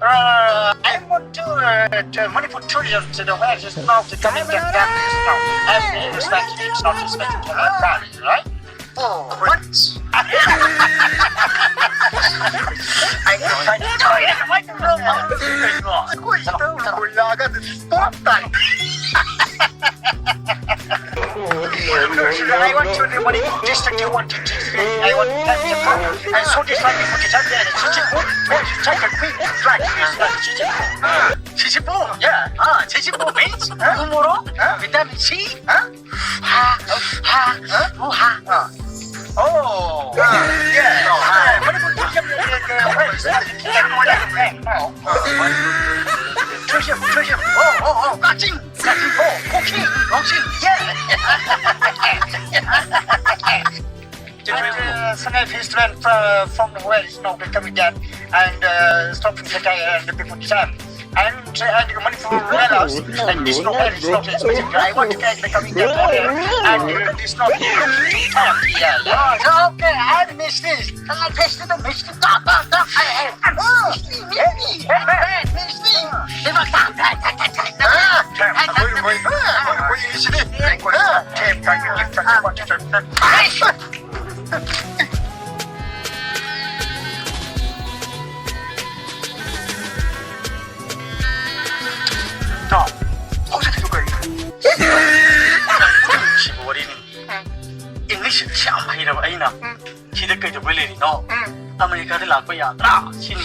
I want to Manipur tourism to the west is not to come in get families now. And it's not expected to have families, right? Oh, what? I can't tell you. I don't know what to do. I want to do money district. You want to I want to have the phone. And so this one you put it up there. It's like a quick flight. It's like chichipo. Yeah. Chichipo means tomorrow. Vitamin C. Oh. Yeah. What about tourism? Oh, catching. Oh, cooking. Yeah. Sunday restaurant from where is now becoming that and stopping and the people time. And money for warehouse and this no where is not expensive. I want to get becoming that and this not yeah. Okay, I missed this. I missed it. Stop. 너 어떻게 누가 시골이니 English 참 이러고 아이나 기대까지 왜 이리 너 아메리카를 낳고 야더라 신이